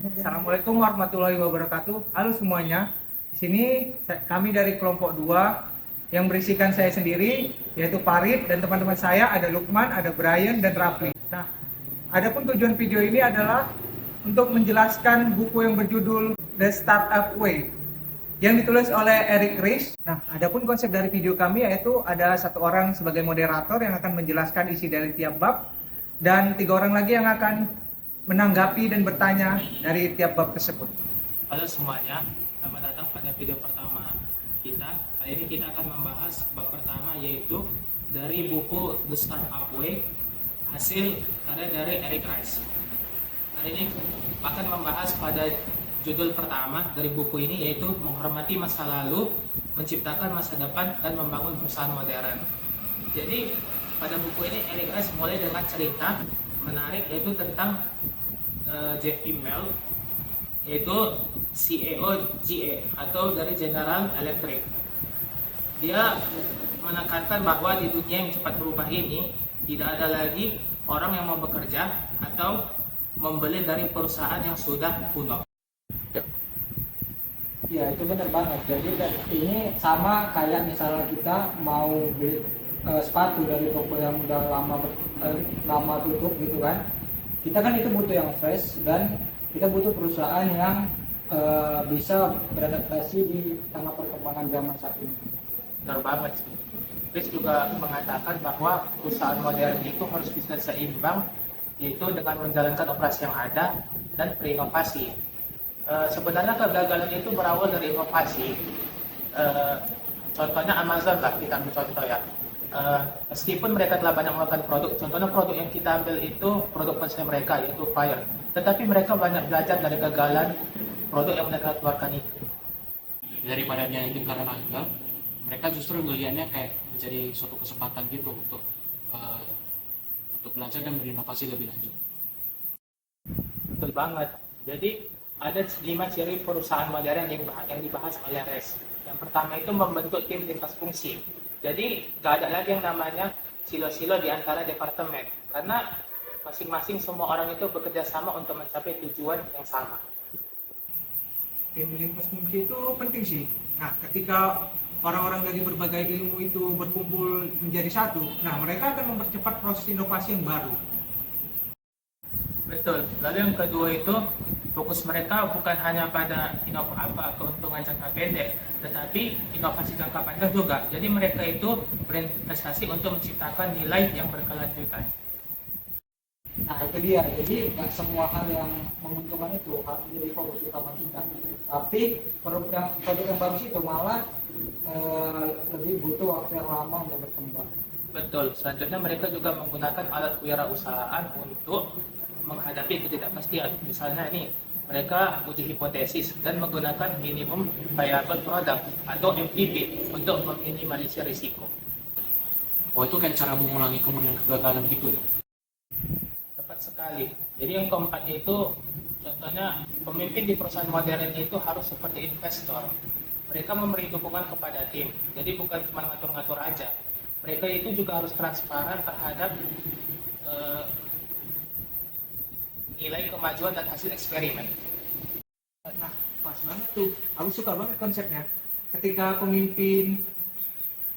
Assalamualaikum warahmatullahi wabarakatuh. Halo semuanya. Di sini kami dari kelompok 2 yang berisikan saya sendiri, yaitu Farid, dan teman-teman saya ada Lukman, ada Brian, dan Rafli. Nah, adapun tujuan video ini adalah untuk menjelaskan buku yang berjudul The Startup Way yang ditulis oleh Eric Ries. Nah, adapun konsep dari video kami yaitu ada satu orang sebagai moderator yang akan menjelaskan isi dari tiap bab, dan 3 orang lagi yang akan menanggapi dan bertanya dari tiap bab tersebut. Halo semuanya, selamat datang pada video pertama kita. Kali ini kita akan membahas bab pertama, yaitu dari buku The Startup Way, hasil karya dari Eric Ries. Kali ini akan membahas pada judul pertama dari buku ini, yaitu menghormati masa lalu, menciptakan masa depan, dan membangun perusahaan modern. Jadi pada buku ini Eric Ries mulai dengan cerita menarik, yaitu tentang Jeff Immelt, yaitu CEO GE atau dari General Electric. Dia menekankan bahwa di dunia yang cepat berubah ini tidak ada lagi orang yang mau bekerja atau membeli dari perusahaan yang sudah kuno. Ya itu benar banget. Jadi ini sama kayak misalnya kita mau beli sepatu dari toko yang udah lama tutup gitu kan. Kita kan itu butuh yang fresh, dan kita butuh perusahaan yang bisa beradaptasi di tengah perkembangan zaman saat ini. Benar banget sih. Chris juga mengatakan bahwa perusahaan modern itu harus bisa seimbang, yaitu dengan menjalankan operasi yang ada dan berinovasi. Sebenarnya kegagalan itu berawal dari inovasi. Contohnya Amazon lah, kita ambil contoh ya. Meskipun mereka telah banyak melakukan produk, contohnya produk yang kita ambil itu produk konsumen mereka, yaitu Fire. Tetapi mereka banyak belajar dari kegagalan produk yang mereka keluarkan itu. Daripada itu karena gagal, mereka justru melihatnya kayak menjadi suatu kesempatan gitu untuk belajar dan berinovasi lebih lanjut. Betul banget. Jadi ada 5 ciri perusahaan modern yang dibahas oleh Ries. Yang pertama itu membentuk tim lintas fungsi. Jadi gak ada lagi yang namanya silo-silo di antara departemen, karena masing-masing semua orang itu bekerja sama untuk mencapai tujuan yang sama. Tim lintas fungsi itu penting sih. Nah, ketika orang-orang dari berbagai ilmu itu berkumpul menjadi satu, nah mereka akan mempercepat proses inovasi yang baru. Betul. Lalu yang kedua itu fokus mereka bukan hanya pada keuntungan jangka pendek, tetapi inovasi jangka panjang juga. Jadi mereka itu berinvestasi untuk menciptakan nilai yang berkelanjutan. Nah itu dia. Jadi nggak semua hal yang menguntungkan itu harus menjadi fokus utama kita. Tapi produk yang bagus itu malah lebih butuh waktu yang lama untuk berkembang. Betul. Selanjutnya mereka juga menggunakan alat kewirausahaan untuk menghadapi ketidakpastian. Misalnya ini, mereka uji hipotesis dan menggunakan minimum viable product atau MVP untuk meminimalisir risiko. Oh, itu kayak cara mengulangi kemudian kegagalan gitu ya? Tepat sekali. Jadi yang keempat itu, contohnya pemimpin di perusahaan modern itu harus seperti investor. Mereka memberi dukungan kepada tim. Jadi bukan cuma ngatur-ngatur aja. Mereka itu juga harus transparan terhadap nilai kemajuan dan hasil eksperimen. Nah, pas banget tuh. Aku suka banget konsepnya. Ketika pemimpin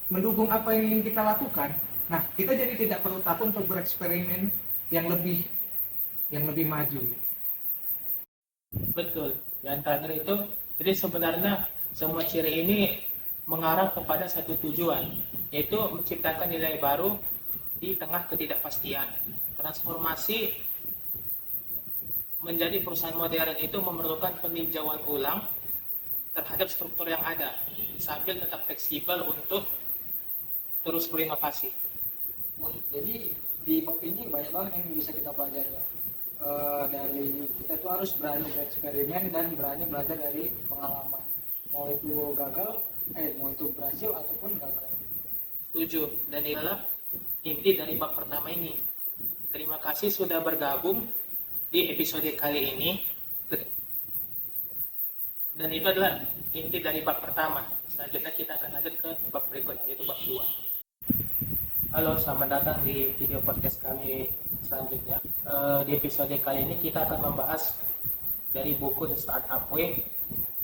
mendukung apa yang ingin kita lakukan, nah kita jadi tidak perlu takut untuk bereksperimen yang lebih maju. Betul. Yang terakhir itu, jadi sebenarnya semua ciri ini mengarah kepada satu tujuan, yaitu menciptakan nilai baru di tengah ketidakpastian. Transformasi menjadi perusahaan modern itu memerlukan peninjauan ulang terhadap struktur yang ada, sambil tetap fleksibel untuk terus berinovasi. Wah, jadi di bab ini banyak banget yang bisa kita pelajari. Dari kita tuh harus berani bereksperimen dan berani belajar dari pengalaman. Mau itu gagal, mau itu berhasil ataupun gagal. Setuju. Dan ini adalah inti dari bab pertama ini. Terima kasih sudah bergabung di episode kali ini, dan itu adalah inti dari bab pertama. Selanjutnya kita akan lanjut ke bab berikutnya, yaitu bab 2. Halo, selamat datang di video podcast kami selanjutnya. Di episode kali ini kita akan membahas dari buku The Startup Way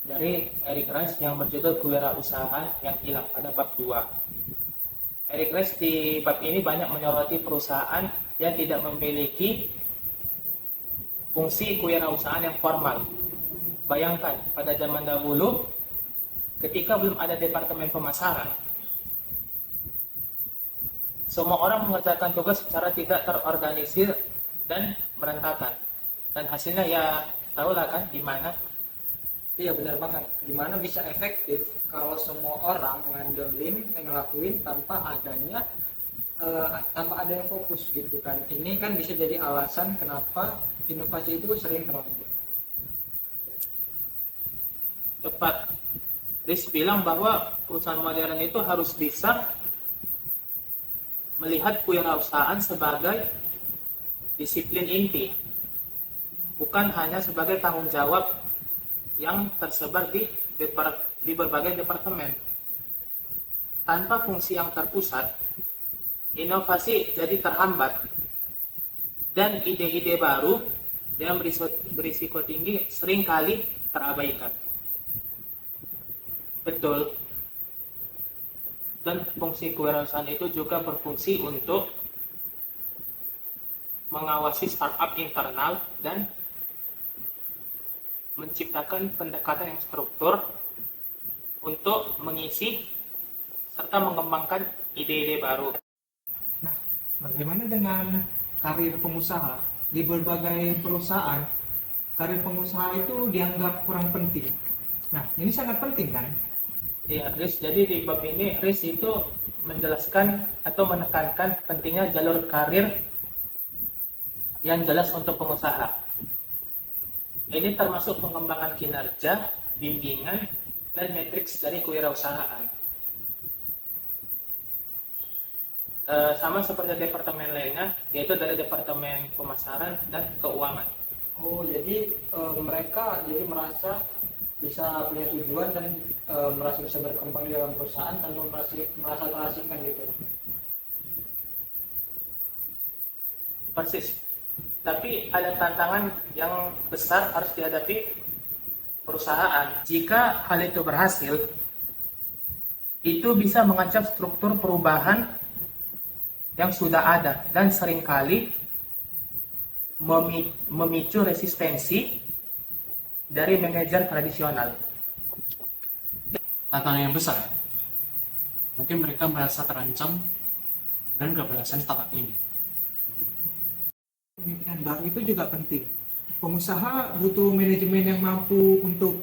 dari Eric Rice yang berjudul Kewirausahaan yang Hilang pada bab 2. Eric Rice di bab ini banyak menyoroti perusahaan yang tidak memiliki fungsi kewirausahaan yang formal. Bayangkan, pada zaman dahulu, ketika belum ada departemen pemasaran, semua orang mengerjakan tugas secara tidak terorganisir dan berantakan. Dan hasilnya ya tahulah kan gimana. Iya benar banget. Gimana bisa efektif kalau semua orang ngelakuin tanpa adanya tanpa ada yang fokus gitu kan. Ini kan bisa jadi alasan kenapa inovasi itu sering terlambat. Tepat. Riz bilang bahwa perusahaan modern itu harus bisa melihat kewirausahaan sebagai disiplin inti, bukan hanya sebagai tanggung jawab yang tersebar di berbagai departemen. Tanpa fungsi yang terpusat, inovasi jadi terhambat, dan ide-ide baru yang berisiko tinggi seringkali terabaikan. Betul. Dan fungsi kewirausahaan itu juga berfungsi untuk mengawasi startup internal dan menciptakan pendekatan yang struktur untuk mengisi serta mengembangkan ide-ide baru. Nah, bagaimana dengan karir pengusaha? Di berbagai perusahaan, karir pengusaha itu dianggap kurang penting. Nah, ini sangat penting kan? Ya, Riz, jadi di bab ini Riz itu menjelaskan atau menekankan pentingnya jalur karir yang jelas untuk pengusaha. Ini termasuk pengembangan kinerja, bimbingan, dan matriks dari kewirausahaan. Sama seperti departemen lainnya, yaitu dari departemen pemasaran dan keuangan. Oh, jadi mereka jadi merasa bisa punya tujuan dan merasa bisa berkembang di dalam perusahaan tanpa merasa terasingkan gitu. Persis. Tapi ada tantangan yang besar harus dihadapi perusahaan. Jika hal itu berhasil, itu bisa mengancam struktur perubahan yang sudah ada dan seringkali memicu resistensi dari manajer tradisional. Tantangan yang besar. Mungkin mereka merasa terancam dan keberhasilan startup ini. Pemimpinan baru itu juga penting. Pengusaha butuh manajemen yang mampu untuk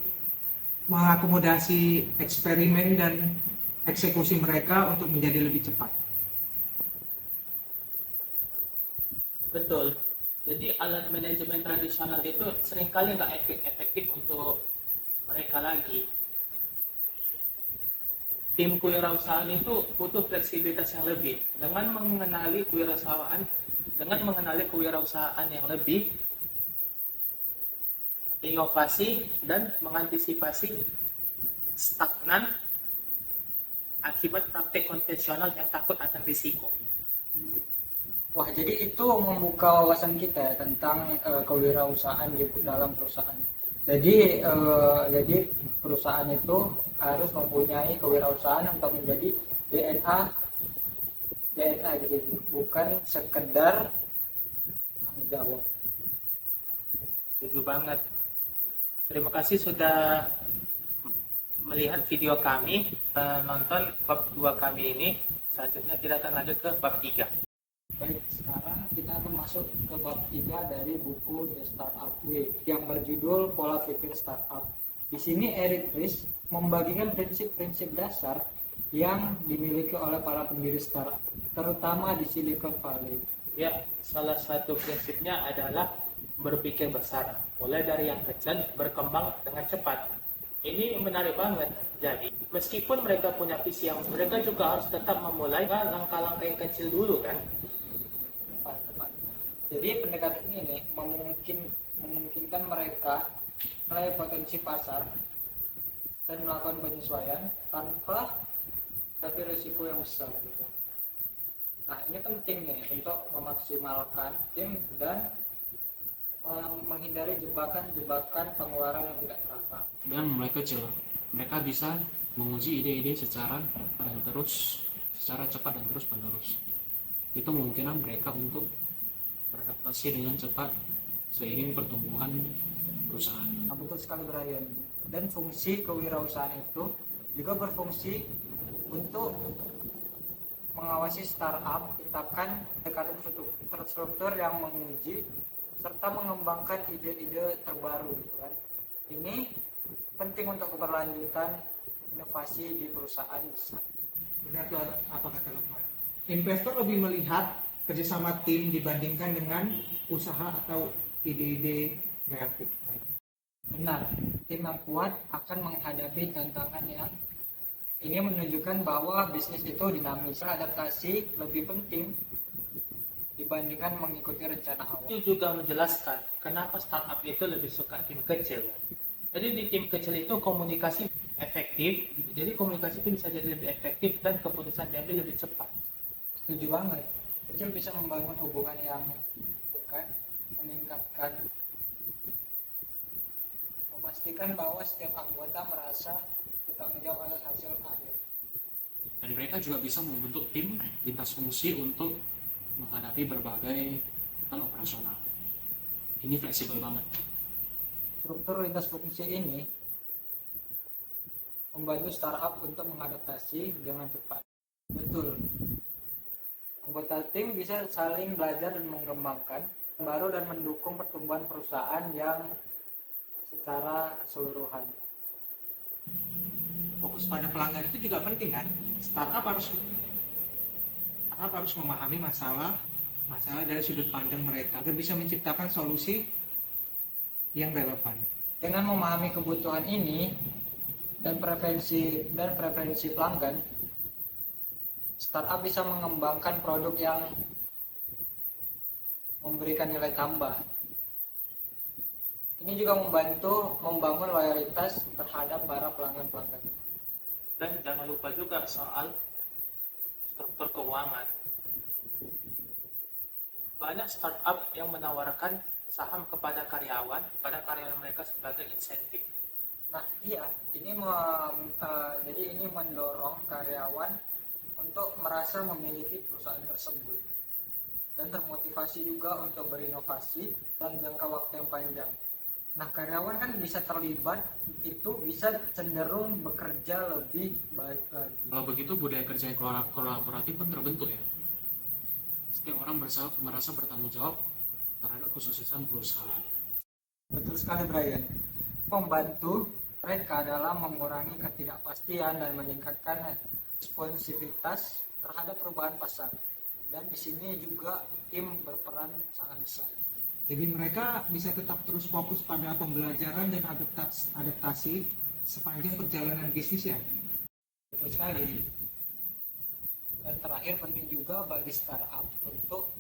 mengakomodasi eksperimen dan eksekusi mereka untuk menjadi lebih cepat. Betul. Jadi alat manajemen tradisional itu seringkali nggak efektif untuk mereka lagi. Tim kewirausahaan itu butuh fleksibilitas yang lebih. Dengan mengenali kewirausahaan yang lebih, inovasi dan mengantisipasi stagnan akibat praktek konvensional yang takut akan risiko. Wah, jadi itu membuka wawasan kita ya, tentang kewirausahaan di dalam perusahaan. Jadi perusahaan itu harus mempunyai kewirausahaan untuk menjadi DNA gitu, bukan sekedar tanggung jawab. Setuju banget. Terima kasih sudah melihat video kami, nonton bab 2 kami ini. Selanjutnya kita akan lanjut ke bab 3. Baik, sekarang kita akan masuk ke bab 3 dari buku The Startup Way yang berjudul Pola Pikir Startup. Di sini Eric Rice membagikan prinsip-prinsip dasar yang dimiliki oleh para pendiri startup, terutama di Silicon Valley. Ya, salah satu prinsipnya adalah berpikir besar, mulai dari yang kecil berkembang dengan cepat. Ini menarik banget. Jadi, meskipun mereka punya visi yang, mereka juga harus tetap memulai langkah-langkah yang kecil dulu kan. Tepat. Jadi pendekatan ini memungkinkan mereka melihat potensi pasar dan melakukan penyesuaian tanpa tapi risiko yang besar gitu. Nah, ini penting nih untuk memaksimalkan tim dan menghindari jebakan-jebakan pengeluaran yang tidak terarah. Dan mulai kecil, mereka bisa menguji ide-ide secara cepat dan terus menerus. Itu memungkinkan mereka untuk beradaptasi dengan cepat seiring pertumbuhan perusahaan. Nah, betul sekali Brian. Dan fungsi kewirausahaan itu juga berfungsi untuk mengawasi startup, menciptakan pendekatan terstruktur yang menguji serta mengembangkan ide-ide terbaru gitu kan. Ini penting untuk keberlanjutan inovasi di perusahaan besar. Benar tuh apa kata Lukman. Investor lebih melihat kerjasama tim dibandingkan dengan usaha atau ide-ide kreatif. Benar, tim yang kuat akan menghadapi tantangan yang ini menunjukkan bahwa bisnis itu dinamis. Adaptasi lebih penting dibandingkan mengikuti rencana awal. Itu juga menjelaskan kenapa startup itu lebih suka tim kecil. Jadi di tim kecil itu komunikasi efektif, jadi komunikasi itu bisa jadi lebih efektif dan keputusan diambil lebih cepat. Setuju banget. Kecil bisa membangun hubungan yang dekat, meningkatkan, memastikan bahwa setiap anggota merasa bertanggung jawab atas hasil akhir. Dan mereka juga bisa membentuk tim lintas fungsi untuk menghadapi berbagai kebutuhan operasional. Ini fleksibel banget. Struktur lintas fungsi ini membantu startup untuk mengadaptasi dengan cepat. Betul. Anggota tim bisa saling belajar dan mengembangkan baru dan mendukung pertumbuhan perusahaan yang secara keseluruhan. Fokus pada pelanggan itu juga penting kan. Startup harus memahami masalah dari sudut pandang mereka agar bisa menciptakan solusi yang relevan. Dengan memahami kebutuhan ini dan preferensi pelanggan, startup bisa mengembangkan produk yang memberikan nilai tambah. Ini juga membantu membangun loyalitas terhadap para pelanggan-pelanggan. Dan jangan lupa juga soal struktur keuangan. Banyak startup yang menawarkan saham kepada karyawan mereka sebagai insentif. Nah, iya, jadi ini mendorong karyawan untuk merasa memiliki perusahaan tersebut dan termotivasi juga untuk berinovasi dalam jangka waktu yang panjang. Nah, karyawan kan bisa terlibat, itu bisa cenderung bekerja lebih baik lagi. Kalau begitu budaya kerja yang kolaboratif pun terbentuk ya. Setiap orang merasa bertanggung jawab terhadap kesuksesan perusahaan. Betul sekali Brian. Membantu mereka dalam mengurangi ketidakpastian dan meningkatkan responsivitas terhadap perubahan pasar. Dan di sini juga tim berperan sangat besar. Jadi mereka bisa tetap terus fokus pada pembelajaran dan adaptasi sepanjang perjalanan bisnis ya. Betul sekali. Dan terakhir penting juga bagi startup untuk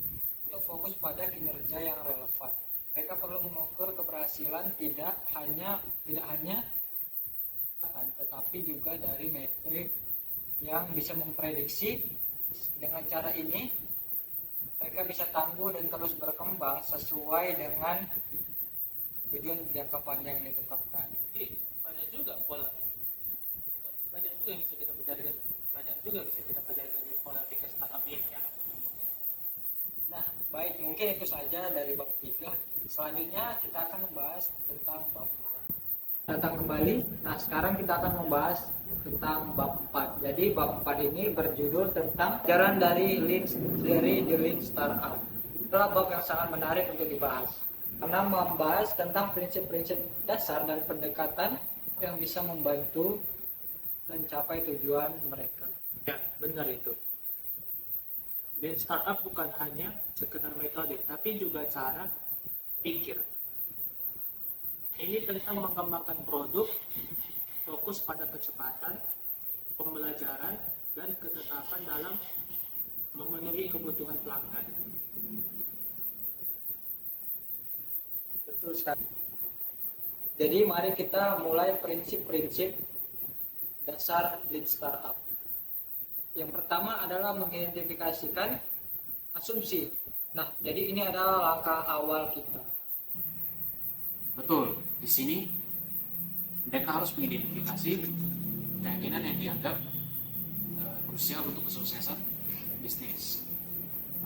fokus pada kinerja yang relevan. Mereka perlu mengukur keberhasilan tidak hanya tetapi juga dari metrik yang bisa memprediksi. Dengan cara ini mereka bisa tangguh dan terus berkembang sesuai dengan tujuan jangka panjang yang ditetapkan. Jadi banyak juga yang bisa kita pelajari dari pola pikir startup ini ya. Nah, baik, mungkin itu saja dari bab 3. Selanjutnya kita akan membahas tentang bab 4. Datang kembali. Nah, sekarang kita akan membahas tentang bab 4. Jadi bab 4 ini berjudul tentang pelajaran dari The Lean Startup. Adalah bab yang sangat menarik untuk dibahas karena membahas tentang prinsip-prinsip dasar dan pendekatan yang bisa membantu mencapai tujuan mereka. Ya, benar itu. Dan startup bukan hanya sekedar metode, tapi juga cara pikir. Ini tentang mengembangkan produk, fokus pada kecepatan, pembelajaran, dan ketetapan dalam memenuhi kebutuhan pelanggan. Betul sekali. Jadi mari kita mulai prinsip-prinsip dasar Lean Startup. Yang pertama adalah mengidentifikasikan asumsi. Nah, jadi ini adalah langkah awal kita. Betul, di sini mereka harus mengidentifikasi keyakinan yang dianggap krusial untuk kesuksesan bisnis.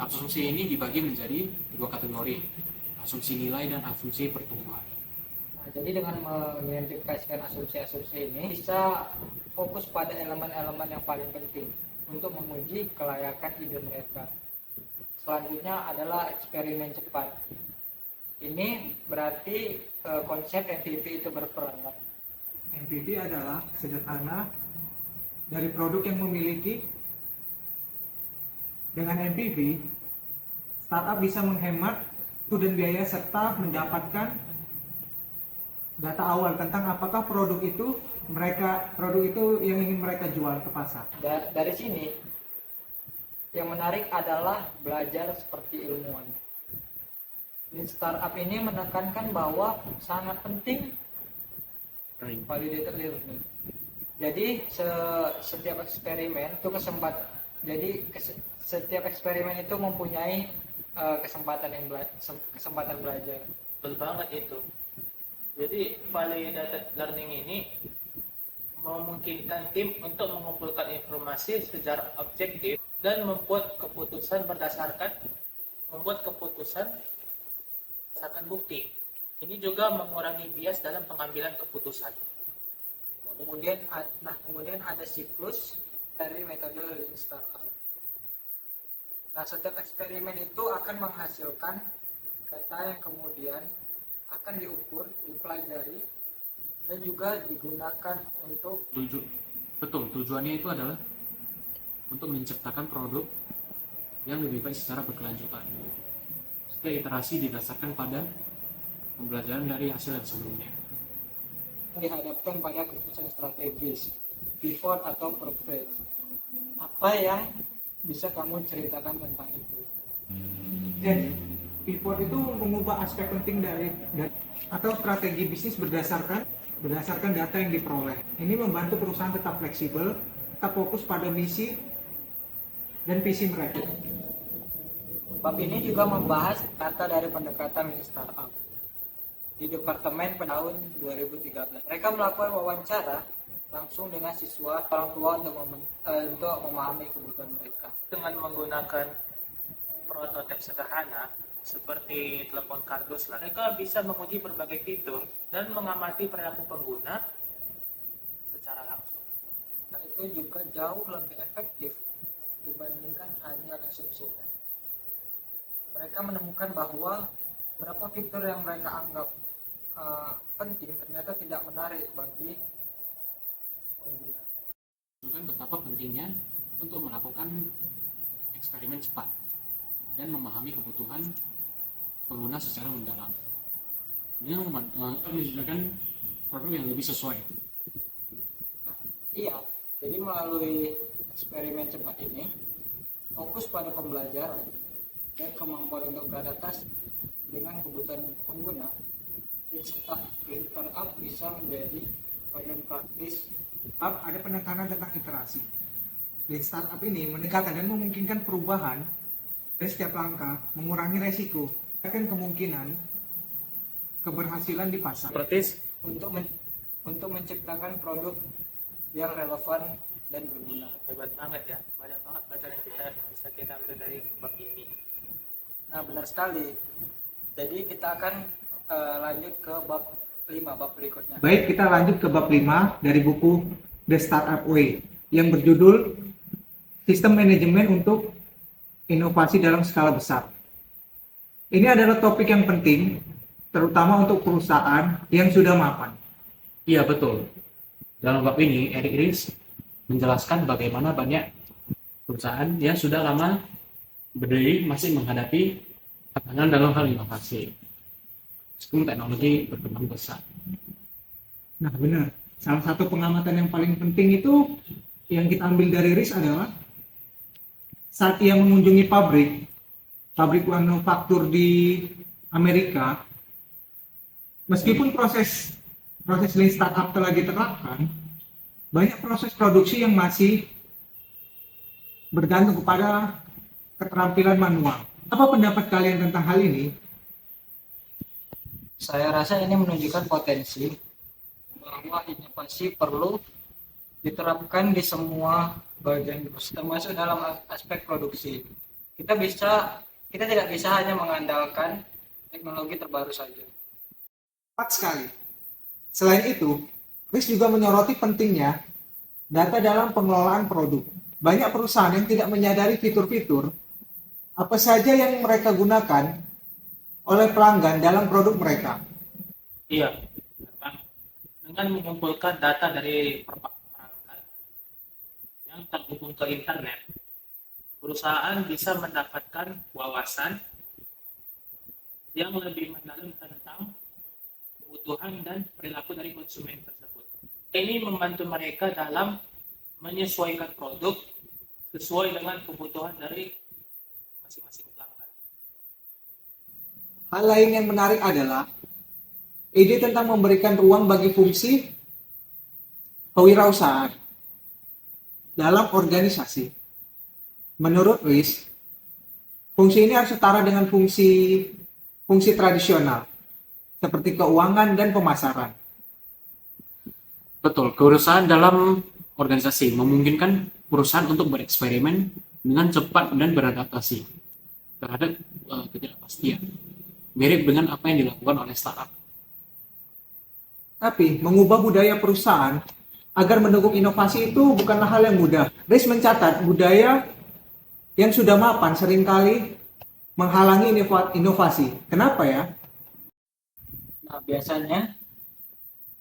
Asumsi ini dibagi menjadi dua kategori, asumsi nilai dan asumsi pertumbuhan. Nah, jadi dengan mengidentifikasikan asumsi-asumsi ini bisa fokus pada elemen-elemen yang paling penting untuk menguji kelayakan ide mereka. Selanjutnya adalah eksperimen cepat. Ini berarti konsep MVP itu berperan. MVP adalah sederhana dari produk yang memiliki. Dengan MVP, startup bisa menghemat waktu dan biaya serta mendapatkan data awal tentang apakah produk itu yang ingin mereka jual ke pasar. Dari sini yang menarik adalah belajar seperti ilmuwan. Di startup ini menekankan bahwa sangat penting validated learning. Jadi setiap eksperimen itu setiap eksperimen itu mempunyai kesempatan belajar. Betul banget itu. Jadi validated learning ini memungkinkan tim untuk mengumpulkan informasi secara objektif dan membuat keputusan berdasarkan bukti. Ini juga mengurangi bias dalam pengambilan keputusan. Kemudian ada siklus dari metode Lean Startup. Nah, setiap eksperimen itu akan menghasilkan data yang kemudian akan diukur, dipelajari, dan juga digunakan untuk Tujuannya itu adalah untuk menciptakan produk yang lebih baik secara berkelanjutan. Setiap iterasi didasarkan pada pembelajaran dari hasil yang sebelumnya. dihadapkan pada keputusan strategis, pivot atau perfect. Apa yang bisa kamu ceritakan tentang itu? Jadi, pivot itu mengubah aspek penting dari atau strategi bisnis berdasarkan data yang diperoleh. Ini membantu perusahaan tetap fleksibel, tetap fokus pada misi dan visi mereka. Bab ini juga membahas kata dari pendekatan Lean Startup di Departemen tahun 2013. Mereka melakukan wawancara langsung dengan siswa orang tua untuk memahami kebutuhan mereka. Dengan menggunakan prototipe sederhana seperti telepon kardus, mereka bisa menguji berbagai fitur dan mengamati perilaku pengguna secara langsung. Nah, itu juga jauh lebih efektif dibandingkan hanya asumsi. Mereka menemukan bahwa beberapa fitur yang mereka anggap penting ternyata tidak menarik bagi pengguna. Menunjukkan betapa pentingnya untuk melakukan eksperimen cepat dan memahami kebutuhan pengguna secara mendalam. Dia menunjukkan produk yang lebih sesuai. Iya, jadi melalui eksperimen cepat ini fokus pada pembelajaran dan kemampuan untuk beradaptasi dengan kebutuhan pengguna. Lean Startup bisa menjadi bagian praktis. Ada penekanan tentang iterasi. Lean Startup ini mendekatkan dan memungkinkan perubahan dari setiap langkah, mengurangi resiko, akan kemungkinan keberhasilan di pasar. Untuk menciptakan produk yang relevan dan berguna. Hebat banget ya, banyak banget pelajaran yang bisa kita ambil dari bab ini. Nah, benar sekali. Jadi kita akan lanjut ke bab 5, bab berikutnya. Baik, kita lanjut ke bab 5 dari buku The Startup Way yang berjudul Sistem Manajemen untuk Inovasi dalam Skala Besar. Ini adalah topik yang penting, terutama untuk perusahaan yang sudah mapan. Iya, betul. Dalam bab ini, Eric Ries menjelaskan bagaimana banyak perusahaan yang sudah lama berdiri masih menghadapi tantangan dalam hal inovasi. Meskipun teknologi berkembang besar. Nah, benar. Salah satu pengamatan yang paling penting itu yang kita ambil dari Ries adalah saat ia mengunjungi pabrik manufaktur di Amerika, meskipun proses Lean Startup telah diterapkan, banyak proses produksi yang masih bergantung kepada keterampilan manual. Apa pendapat kalian tentang hal ini? Saya rasa ini menunjukkan potensi bahwa inovasi perlu diterapkan di semua bagian, termasuk dalam aspek produksi. Kita tidak bisa hanya mengandalkan teknologi terbaru saja. Tepat sekali. Selain itu, Chris juga menyoroti pentingnya data dalam pengelolaan produk. Banyak perusahaan yang tidak menyadari fitur-fitur apa saja yang mereka gunakan oleh pelanggan dalam produk mereka. Iya, Bang. Dengan mengumpulkan data dari perangkat yang terhubung ke internet, perusahaan bisa mendapatkan wawasan yang lebih mendalam tentang kebutuhan dan perilaku dari konsumen tersebut. Ini membantu mereka dalam menyesuaikan produk sesuai dengan kebutuhan dari masing-masing pelanggan. Hal lain yang menarik adalah ide tentang memberikan ruang bagi fungsi kewirausahaan dalam organisasi. Menurut Chris, fungsi ini harus setara dengan fungsi tradisional seperti keuangan dan pemasaran. Betul, kewirausahaan dalam organisasi memungkinkan perusahaan untuk bereksperimen dengan cepat dan beradaptasi terhadap ketidakpastian. Mirip dengan apa yang dilakukan oleh startup. Tapi mengubah budaya perusahaan agar mendukung inovasi itu bukanlah hal yang mudah. Chris mencatat budaya yang sudah mapan seringkali menghalangi inovasi. Kenapa ya? Nah, biasanya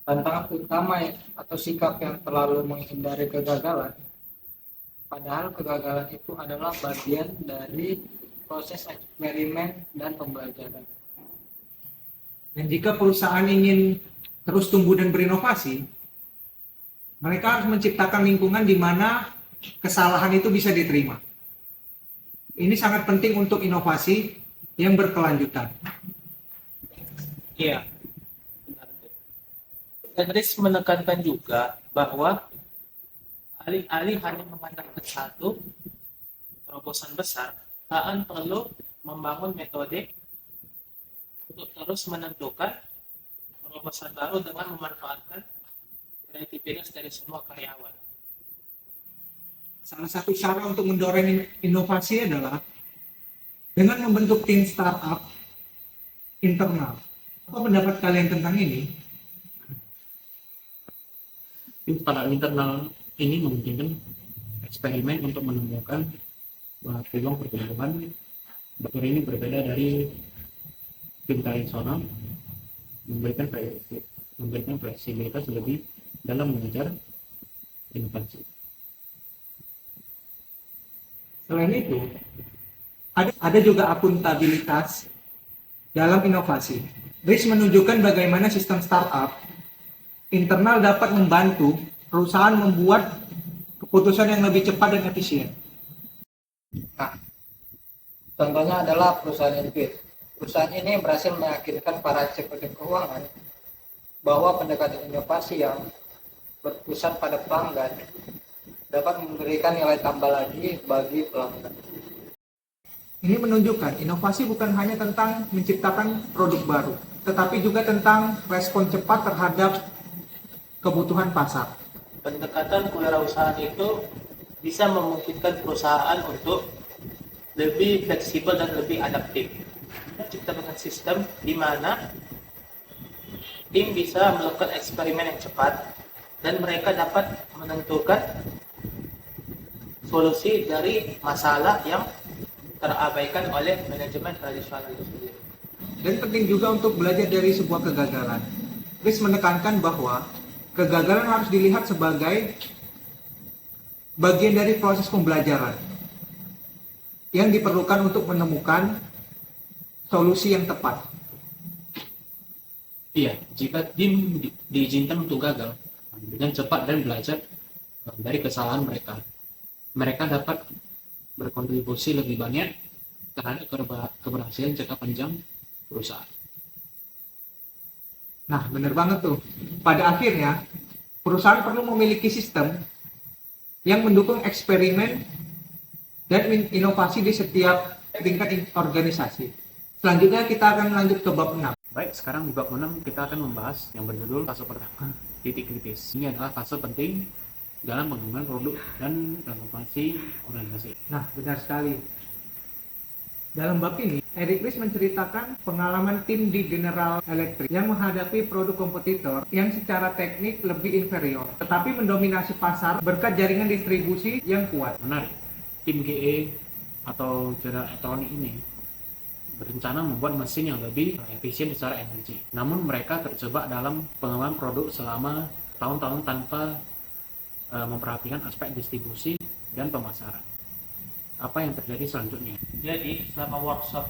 tantangan utama atau sikap yang terlalu menghindari kegagalan, padahal kegagalan itu adalah bagian dari proses eksperimen dan pembelajaran. Dan jika perusahaan ingin terus tumbuh dan berinovasi, mereka harus menciptakan lingkungan di mana kesalahan itu bisa diterima. Ini sangat penting untuk inovasi yang berkelanjutan. Iya, benar. Dan Riz menekankan juga bahwa alih-alih hanya mengandalkan satu terobosan besar, perusahaan perlu membangun metode untuk terus menentukan terobosan baru dengan memanfaatkan kreativitas dari semua karyawan. Salah satu cara untuk mendorong inovasi adalah dengan membentuk tim startup internal. Apa pendapat kalian tentang ini? Tim startup internal ini memungkinkan eksperimen untuk menemukan peluang pertumbuhan. Bagian ini berbeda dari tim tradisional, memberikan fleksibilitas lebih dalam mengejar inovasi. Selain itu, ada juga akuntabilitas dalam inovasi. Riz menunjukkan bagaimana sistem startup internal dapat membantu perusahaan membuat keputusan yang lebih cepat dan efisien. Nah, contohnya adalah perusahaan Intuit. Perusahaan ini berhasil meyakinkan para eksekutif keuangan bahwa pendekatan inovasi yang berpusat pada pelanggan dapat memberikan nilai tambah lagi bagi pelanggan. Ini menunjukkan inovasi bukan hanya tentang menciptakan produk baru, tetapi juga tentang respon cepat terhadap kebutuhan pasar. Pendekatan kewirausahaan itu bisa memungkinkan perusahaan untuk lebih fleksibel dan lebih adaptif. Menciptakan sistem di mana tim bisa melakukan eksperimen yang cepat dan mereka dapat menentukan solusi dari masalah yang terabaikan oleh manajemen tradisional itu sendiri. Dan penting juga untuk belajar dari sebuah kegagalan. Chris menekankan bahwa kegagalan harus dilihat sebagai bagian dari proses pembelajaran yang diperlukan untuk menemukan solusi yang tepat. Iya, jika tim diizinkan untuk gagal dengan cepat dan belajar dari kesalahan mereka, mereka dapat berkontribusi lebih banyak terhadap keberhasilan jangka panjang perusahaan. Nah, benar banget tuh. Pada akhirnya, perusahaan perlu memiliki sistem yang mendukung eksperimen dan inovasi di setiap tingkat organisasi. Selanjutnya kita akan lanjut ke bab 6. Baik, sekarang di bab 6 kita akan membahas yang berjudul fase pertama, titik kritis. Ini adalah fase penting dalam pengembangan produk dan transformasi organisasi. Nah, benar sekali. Dalam bab ini, Eric Ries menceritakan pengalaman tim di General Electric yang menghadapi produk kompetitor yang secara teknik lebih inferior, tetapi mendominasi pasar berkat jaringan distribusi yang kuat. Menarik, tim GE atau General Electronic ini berencana membuat mesin yang lebih efisien secara energi. Namun mereka terjebak dalam pengembangan produk selama tahun-tahun tanpa memperhatikan aspek distribusi dan pemasaran. Apa yang terjadi selanjutnya? Jadi selama workshop,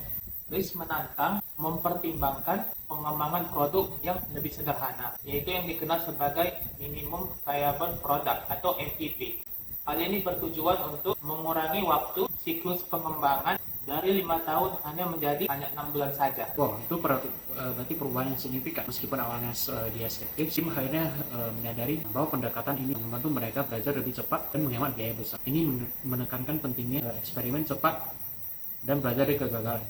Ries menantang mempertimbangkan pengembangan produk yang lebih sederhana, yaitu yang dikenal sebagai minimum viable product atau MVP. Hal ini bertujuan untuk mengurangi waktu siklus pengembangan dari 5 tahun hanya 6 bulan saja. Wow, itu berarti perubahan yang signifikan. Meskipun awalnya dia skeptis, Sim akhirnya menyadari bahwa pendekatan ini membantu mereka belajar lebih cepat dan menghemat biaya besar. Ini menekankan pentingnya eksperimen cepat dan belajar dari kegagalan.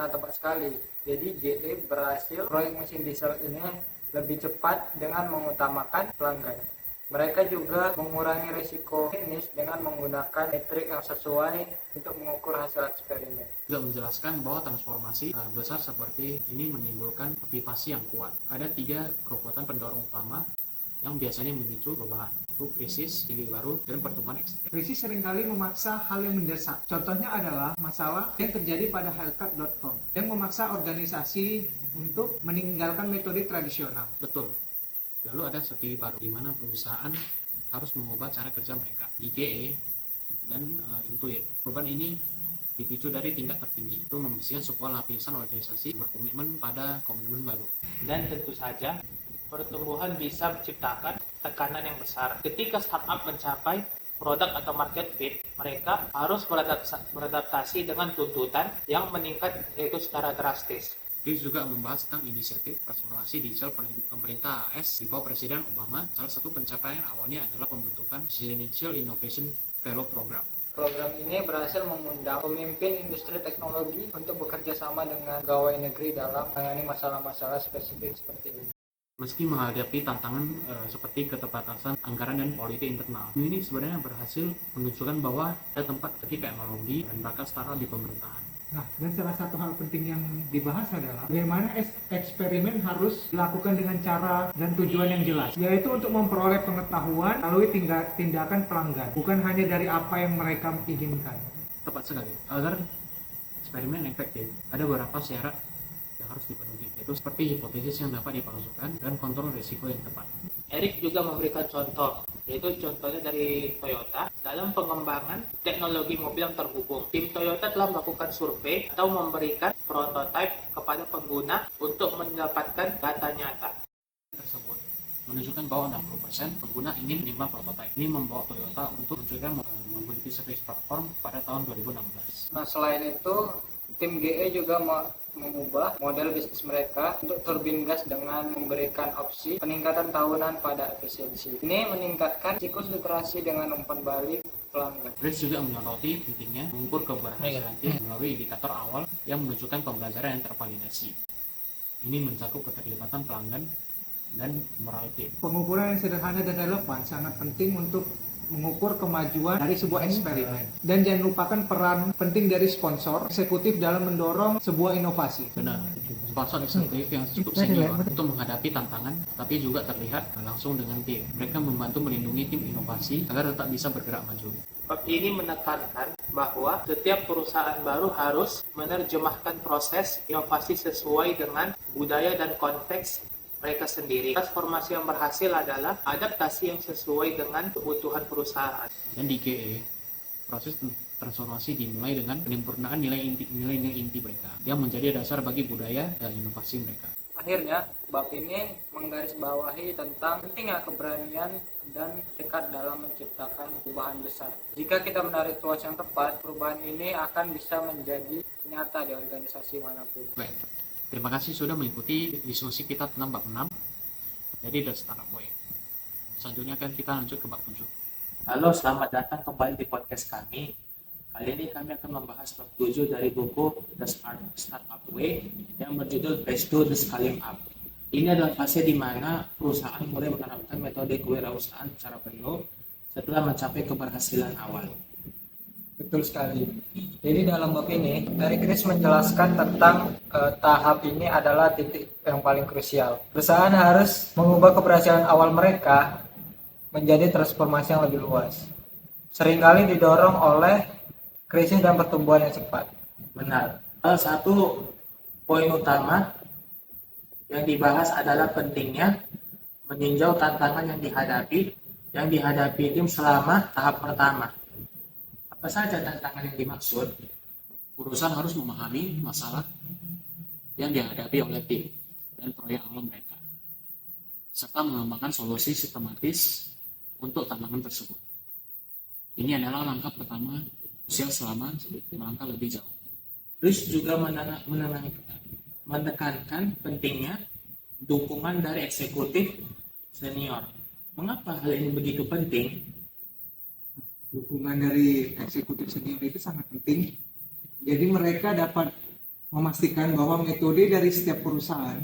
Nah, tepat sekali. Jadi GE berhasil proyek mesin diesel ini lebih cepat dengan mengutamakan pelanggan. Mereka juga mengurangi risiko teknis dengan menggunakan metrik yang sesuai untuk mengukur hasil eksperimen. Juga menjelaskan bahwa transformasi besar seperti ini menimbulkan motivasi yang kuat. Ada 3 kekuatan pendorong utama yang biasanya memicu perubahan, yaitu krisis, ide baru, dan pertumbuhan ekstrim. Krisis seringkali memaksa hal yang mendesak. Contohnya adalah masalah yang terjadi pada healthcare.com yang memaksa organisasi untuk meninggalkan metode tradisional. Betul. Lalu ada strategi baru, di mana perusahaan harus mengubah cara kerja mereka. IGE dan Intuit. Perubahan ini dipicu dari tingkat tertinggi, itu membersihkan sebuah lapisan organisasi berkomitmen pada komitmen baru. Dan tentu saja, pertumbuhan bisa menciptakan tekanan yang besar. Ketika startup mencapai produk atau market fit, mereka harus beradaptasi dengan tuntutan yang meningkat yaitu secara drastis. Ries juga membahas tentang inisiatif transformasi digital pemerintah AS di bawah Presiden Obama. Salah satu pencapaian awalnya adalah pembentukan Presidential Innovation Fellow Program. Program ini berhasil mengundang pemimpin industri teknologi untuk bekerja sama dengan pegawai negeri dalam menangani masalah-masalah spesifik seperti ini. Meski menghadapi tantangan seperti keterbatasan anggaran dan politik internal, ini sebenarnya berhasil menunjukkan bahwa ada tempat bagi teknologi dan bakat startup di pemerintahan. Nah, dan salah satu hal penting yang dibahas adalah bagaimana eksperimen harus dilakukan dengan cara dan tujuan yang jelas, yaitu untuk memperoleh pengetahuan melalui tindakan pelanggan, bukan hanya dari apa yang mereka inginkan. Tepat sekali. Agar eksperimen efektif, ada beberapa syarat yang harus dipenuhi, yaitu seperti hipotesis yang dapat dipalsukan dan kontrol risiko yang tepat. Eric juga memberikan contoh, yaitu contohnya dari Toyota dalam pengembangan teknologi mobil yang terhubung. Tim Toyota telah melakukan survei atau memberikan prototipe kepada pengguna untuk mendapatkan data nyata. Tersebut menunjukkan bahwa 60% pengguna ingin menimbang prototipe. Ini membawa Toyota untuk menunjukkan mobility service platform pada tahun 2016. Nah, selain itu, tim GE juga mengubah model bisnis mereka untuk turbin gas dengan memberikan opsi peningkatan tahunan pada efisiensi. Ini meningkatkan siklus literasi dengan umpan balik pelanggan. Ries juga menyoroti pentingnya mengukur keberhasilan tim melalui indikator awal yang menunjukkan pembelajaran yang tervalidasi. Ini mencakup keterlibatan pelanggan dan moral tim. Pengukuran yang sederhana dan relevan sangat penting untuk mengukur kemajuan dari sebuah eksperimen. Dan jangan lupakan peran penting dari sponsor eksekutif dalam mendorong sebuah inovasi. Benar, sponsor eksekutif yang cukup senior untuk menghadapi tantangan, tapi juga terlihat langsung dengan tim. Mereka membantu melindungi tim inovasi agar tetap bisa bergerak maju. Bab ini menekankan bahwa setiap perusahaan baru harus menerjemahkan proses inovasi sesuai dengan budaya dan konteks mereka sendiri. Transformasi yang berhasil adalah adaptasi yang sesuai dengan kebutuhan perusahaan. Dan di GE, proses transformasi dimulai dengan penyempurnaan nilai inti mereka yang menjadi dasar bagi budaya dan inovasi mereka. Akhirnya, bab ini menggarisbawahi tentang pentingnya keberanian dan tekad dalam menciptakan perubahan besar. Jika kita menarik tuas yang tepat, perubahan ini akan bisa menjadi nyata di organisasi manapun. Baik. Terima kasih sudah mengikuti diskusi kita tentang bab 6 dari The Startup Way. Selanjutnya akan kita lanjut ke bab 7. Halo, selamat datang kembali di podcast kami. Kali ini kami akan membahas bab 7 dari buku The Startup Way yang berjudul Phase to the Scaling Up. Ini adalah fase di mana perusahaan mulai menerapkan metode kewirausahaan secara penuh setelah mencapai keberhasilan awal. Betul sekali. Jadi dalam bab ini, Eric Ries menjelaskan tentang tahap ini adalah titik yang paling krusial. Perusahaan harus mengubah keberhasilan awal mereka menjadi transformasi yang lebih luas. Seringkali didorong oleh krisis dan pertumbuhan yang cepat. Benar. Salah satu poin utama yang dibahas adalah pentingnya meninjau tantangan yang dihadapi tim selama tahap pertama. Apa saja tantangan yang dimaksud? Perusahaan harus memahami masalah yang dihadapi oleh tim dan proyek awal mereka, serta mengembangkan solusi sistematis untuk tantangan tersebut. Ini adalah langkah pertama usia selama melangkah lebih jauh. Terus juga menekankan pentingnya dukungan dari eksekutif senior. Mengapa hal ini begitu penting? Dukungan dari eksekutif senior itu sangat penting. Jadi mereka dapat memastikan bahwa metode dari setiap perusahaan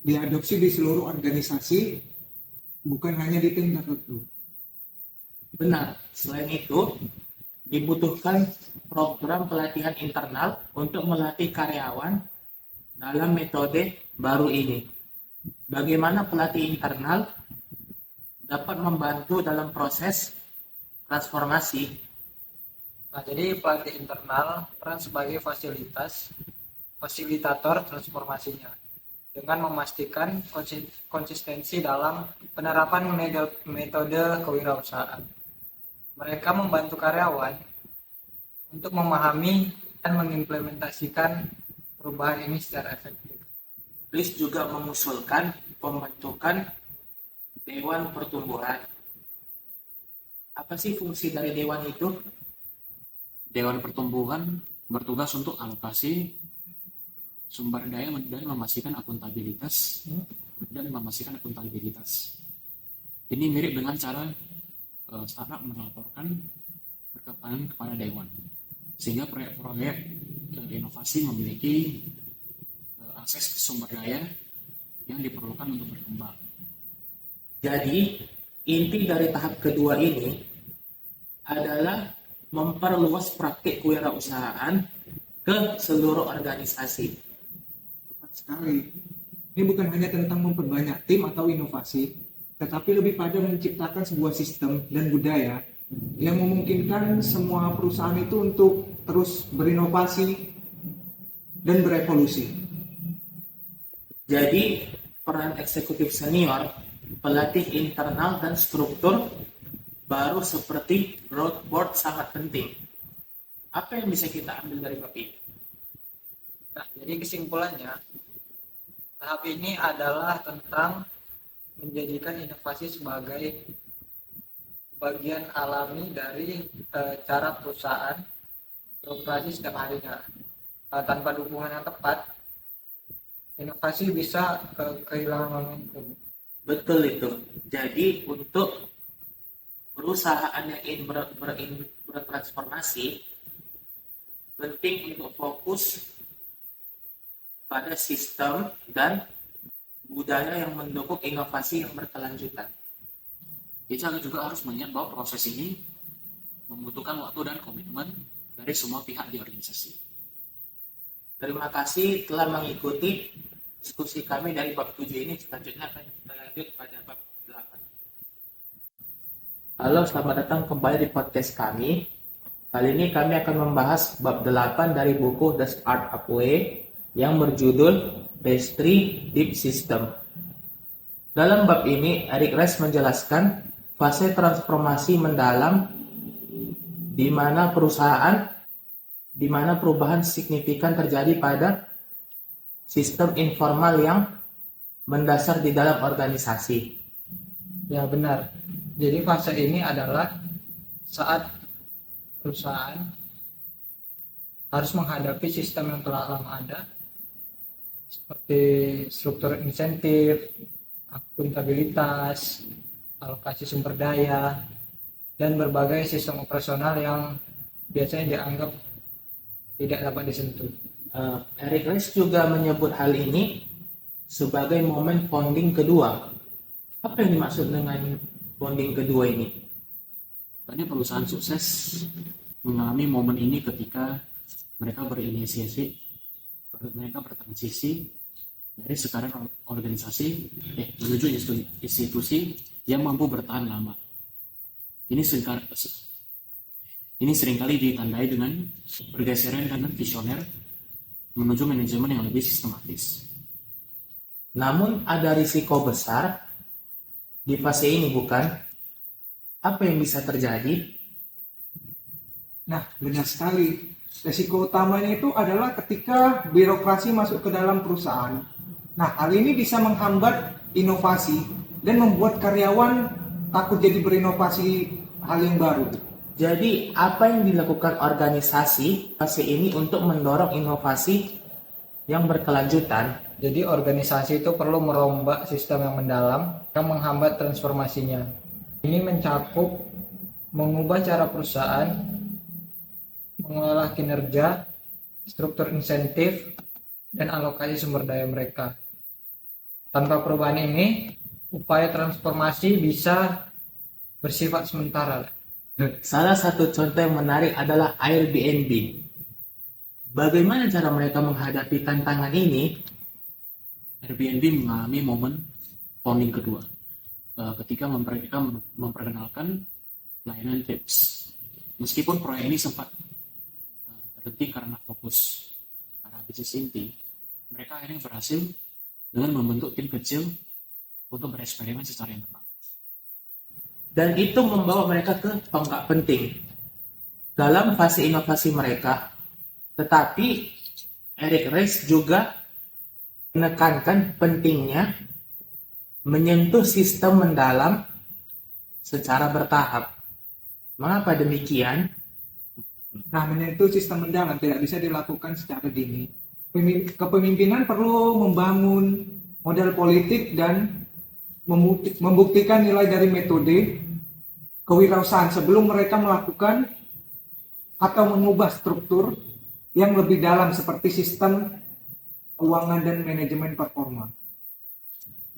diadopsi di seluruh organisasi, bukan hanya di tim tertentu. Benar. Selain itu, dibutuhkan program pelatihan internal untuk melatih karyawan dalam metode baru ini. Bagaimana pelatih internal dapat membantu dalam proses transformasi? Nah, jadi pelatih internal peran sebagai fasilitator transformasinya dengan memastikan konsistensi dalam penerapan metode kewirausahaan. Mereka membantu karyawan untuk memahami dan mengimplementasikan perubahan ini secara efektif. Chris juga mengusulkan pembentukan Dewan Pertumbuhan. Apa sih fungsi dari dewan itu? Dewan Pertumbuhan bertugas untuk alokasi sumber daya dan memastikan akuntabilitas. Ini mirip dengan cara startup melaporkan perkembangan kepada dewan, sehingga proyek-proyek inovasi memiliki akses ke sumber daya yang diperlukan untuk berkembang. Jadi, inti dari tahap kedua ini adalah memperluas praktik kewirausahaan ke seluruh organisasi. Tepat sekali. Ini bukan hanya tentang memperbanyak tim atau inovasi, tetapi lebih pada menciptakan sebuah sistem dan budaya yang memungkinkan semua perusahaan itu untuk terus berinovasi dan berevolusi. Jadi, peran eksekutif senior, pelatih internal, dan struktur baru seperti growth board sangat penting. Apa yang bisa kita ambil dari bab ini? Nah, jadi kesimpulannya, tahap ini adalah tentang menjadikan inovasi sebagai bagian alami dari cara perusahaan beroperasi setiap harinya. Tanpa dukungan yang tepat, inovasi bisa kehilangan momentum. Betul itu. Jadi untuk perusahaan yang ingin bertransformasi, penting untuk fokus pada sistem dan budaya yang mendukung inovasi yang berkelanjutan. Kita juga harus melihat bahwa proses ini membutuhkan waktu dan komitmen dari semua pihak di organisasi. Terima kasih telah mengikuti diskusi kami dari bab 7 ini. Selanjutnya akan kita lanjut pada bab 8. Halo, selamat datang kembali di podcast kami. Kali ini kami akan membahas bab 8 dari buku The Startup Way yang berjudul Phase 3 Deep System. Dalam bab ini, Eric Ries menjelaskan fase transformasi mendalam di mana perubahan signifikan terjadi pada sistem informal yang mendasar di dalam organisasi. Ya, benar. Jadi fase ini adalah saat perusahaan harus menghadapi sistem yang telah lama ada, seperti struktur insentif, akuntabilitas, alokasi sumber daya, dan berbagai sistem operasional yang biasanya dianggap tidak dapat disentuh. Eric Rice juga menyebut hal ini sebagai momen founding kedua. Apa yang dimaksud dengan founding kedua ini? Banyak perusahaan sukses mengalami momen ini ketika mereka mereka bertransisi dari sekarang organisasi menuju institusi yang mampu bertahan lama. Ini seringkali ditandai dengan pergeseran kanan visioner menuju manajemen yang lebih sistematis. Namun ada risiko besar di fase ini, bukan? Apa yang bisa terjadi? Nah, benar sekali. Resiko utamanya itu adalah ketika birokrasi masuk ke dalam perusahaan. Nah, hal ini bisa menghambat inovasi dan membuat karyawan takut jadi berinovasi hal yang baru. Jadi, apa yang dilakukan organisasi fase ini untuk mendorong inovasi yang berkelanjutan? Jadi organisasi itu perlu merombak sistem yang mendalam yang menghambat transformasinya. Ini mencakup mengubah cara perusahaan, mengolah kinerja, struktur insentif, dan alokasi sumber daya mereka. Tanpa perubahan ini, upaya transformasi bisa bersifat sementara. Salah satu contoh yang menarik adalah Airbnb. Bagaimana cara mereka menghadapi tantangan ini? Airbnb mengalami momen founding kedua ketika mereka memperkenalkan layanan tips. Meskipun proyek ini sempat terhenti karena fokus pada bisnis inti, mereka akhirnya berhasil dengan membentuk tim kecil untuk bereksperimen secara internal. Dan itu membawa mereka ke tonggak penting dalam fase inovasi mereka. Tetapi Eric Rice juga menekankan pentingnya menyentuh sistem mendalam secara bertahap. Mengapa demikian? Nah, menyentuh sistem mendalam tidak bisa dilakukan secara dini. Kepemimpinan perlu membangun model politik dan membuktikan nilai dari metode kewirausahaan sebelum mereka melakukan atau mengubah struktur yang lebih dalam seperti sistem keuangan dan manajemen performa.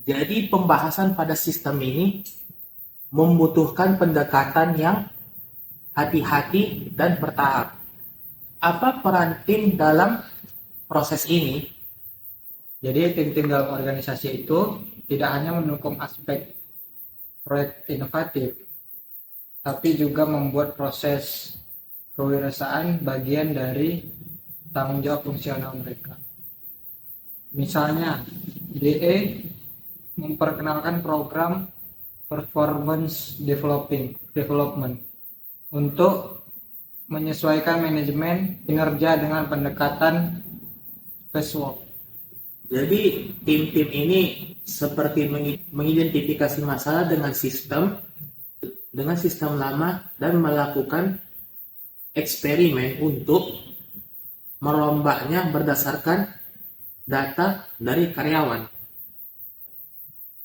Jadi pembahasan pada sistem ini membutuhkan pendekatan yang hati-hati dan bertahap. Apa peran tim dalam proses ini? Jadi tim-tim dalam organisasi itu tidak hanya mendukung aspek proyek inovatif, tapi juga membuat proses kewirausahaan bagian dari tanggung jawab fungsional mereka. Misalnya, DE memperkenalkan program performance development untuk menyesuaikan manajemen kinerja dengan pendekatan spacewalk. Jadi tim-tim ini seperti mengidentifikasi masalah dengan sistem lama dan melakukan eksperimen untuk merombaknya berdasarkan data dari karyawan.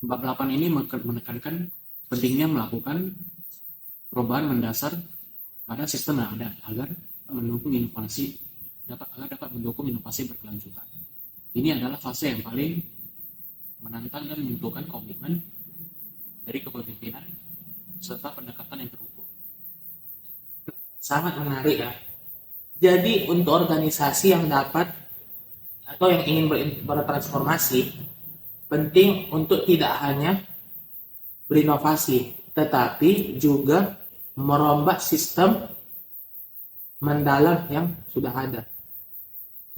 Bab 8 ini menekankan pentingnya melakukan perubahan mendasar pada sistem yang ada agar dapat mendukung inovasi berkelanjutan. Ini adalah fase yang paling menantang dan membutuhkan komitmen dari kepemimpinan serta pendekatan yang terukur. Sangat menarik ya. Jadi untuk organisasi yang dapat atau yang ingin bertransformasi, penting untuk tidak hanya berinovasi, tetapi juga merombak sistem mendalam yang sudah ada.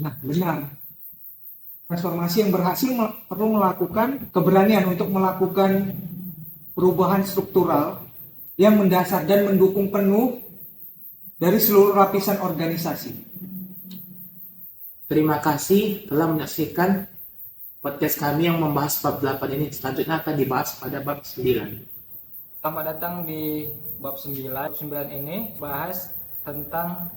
Nah, benar. Transformasi yang berhasil perlu melakukan keberanian untuk melakukan perubahan struktural yang mendasar dan mendukung penuh dari seluruh lapisan organisasi. Terima kasih telah menyaksikan podcast kami yang membahas bab 8 ini. Selanjutnya akan dibahas pada bab 9. Selamat datang di bab 9. Bab 9 ini bahas tentang